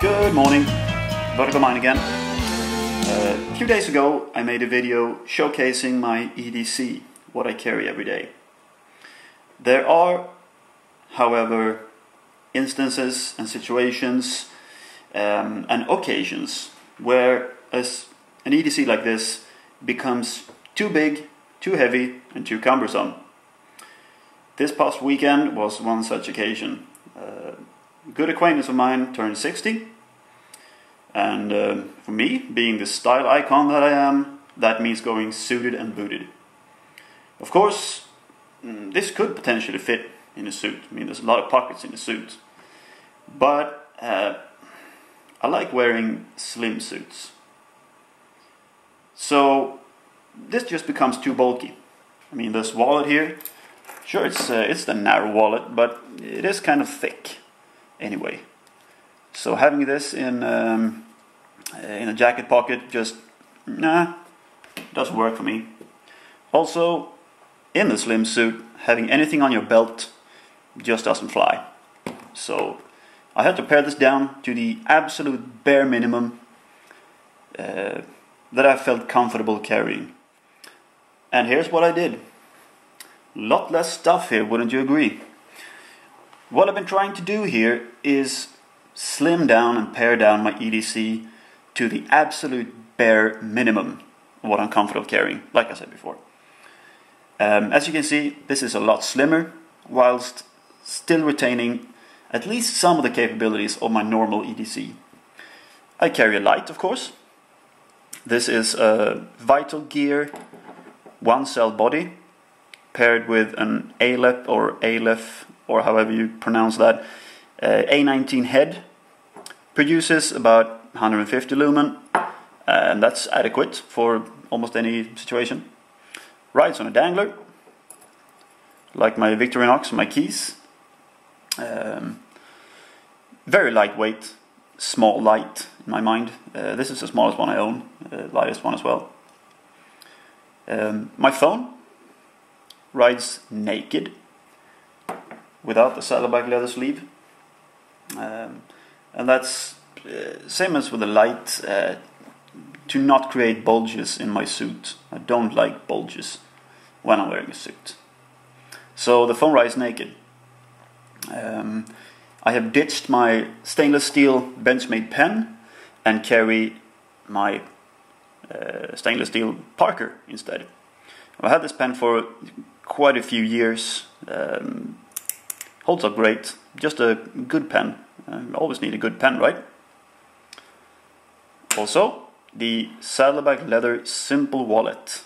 Good morning, Vertical Mind again. A few days ago I made a video showcasing my EDC, what I carry every day. There are, however, instances and situations and occasions where an EDC like this becomes too big, too heavy and too cumbersome. This past weekend was one such occasion. A good acquaintance of mine turned 60, and for me, being the style icon that I am, that means going suited and booted. Of course, this could potentially fit in a suit. I mean, there's a lot of pockets in a suit, but I like wearing slim suits. So this just becomes too bulky. I mean, this wallet here, sure, it's the narrow wallet, but it is kind of thick anyway. So having this in a jacket pocket just doesn't work for me. Also, in the slim suit, having anything on your belt just doesn't fly. So I had to pare this down to the absolute bare minimum that I felt comfortable carrying. And here's what I did. Lot less stuff here, wouldn't you agree? What I've been trying to do here is slim down and pare down my EDC to the absolute bare minimum of what I'm comfortable carrying, like I said before. As you can see, this is a lot slimmer, whilst still retaining at least some of the capabilities of my normal EDC. I carry a light, of course. This is a Vital Gear one-cell body, paired with an ALEP or ALEF, or however you pronounce that, A19 head. Produces about 150 lumen, and that's adequate for almost any situation. Rides on a dangler, like my Victorinox, my keys. Very lightweight, small light in my mind. This is the smallest one I own, lightest one as well. My phone rides naked, without the saddlebag leather sleeve, and that's same as with the light, to not create bulges in my suit. I don't like bulges when I'm wearing a suit. So the phone rides naked. I have ditched my stainless steel Benchmade pen and carry my stainless steel Parker instead. I've had this pen for quite a few years. Holds up great. Just a good pen. Always need a good pen, right? Also, the Saddlebag Leather Simple Wallet,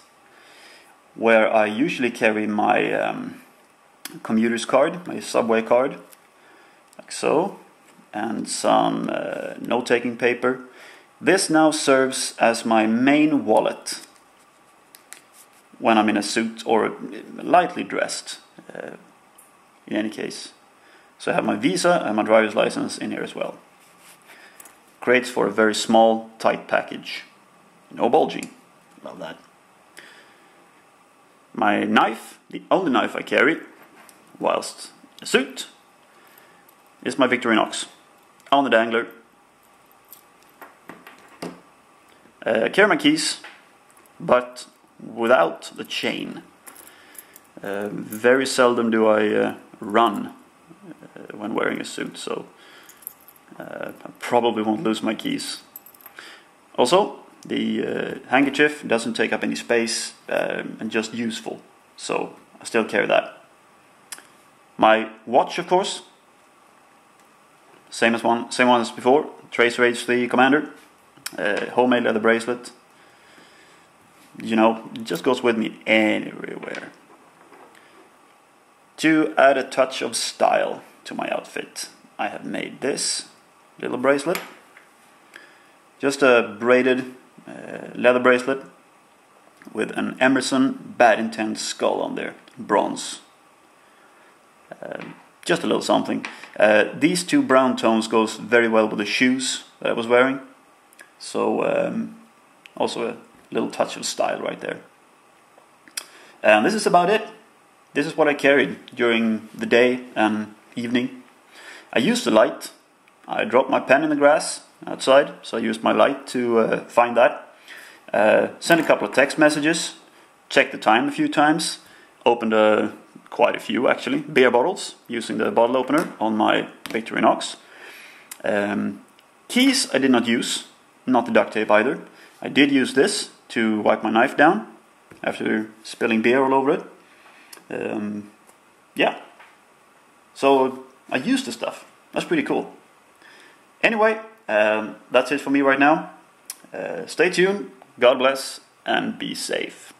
where I usually carry my commuter's card, my subway card, like so, and some note-taking paper. This now serves as my main wallet when I'm in a suit or lightly dressed, in any case. So I have my visa and my driver's license in here as well. Creates for a very small, tight package. No bulging. Love that. My knife, the only knife I carry whilst a suit, is my Victorinox on the dangler. Carry my keys, but without the chain. Very seldom do I run when wearing a suit, so I probably won't lose my keys. Also, the handkerchief doesn't take up any space and just useful, so I still carry that. My watch, of course, same one as before. Tracer H3 Commander, homemade leather bracelet. You know, it just goes with me everywhere. To add a touch of style to my outfit, I have made this little bracelet. Just a braided leather bracelet with an Emerson Bad Intent skull on there, bronze. Just a little something. These two brown tones goes very well with the shoes that I was wearing. So also a little touch of style right there. And this is about it. This is what I carried during the day and evening. I used the light. I dropped my pen in the grass outside, so I used my light to find that. Sent a couple of text messages, checked the time a few times, opened quite a few actually, beer bottles, using the bottle opener on my Victorinox. Keys I did not use, not the duct tape either. I did use this to wipe my knife down after spilling beer all over it. Yeah, so I used the stuff. That's pretty cool. Anyway, that's it for me right now. Stay tuned, God bless, and be safe.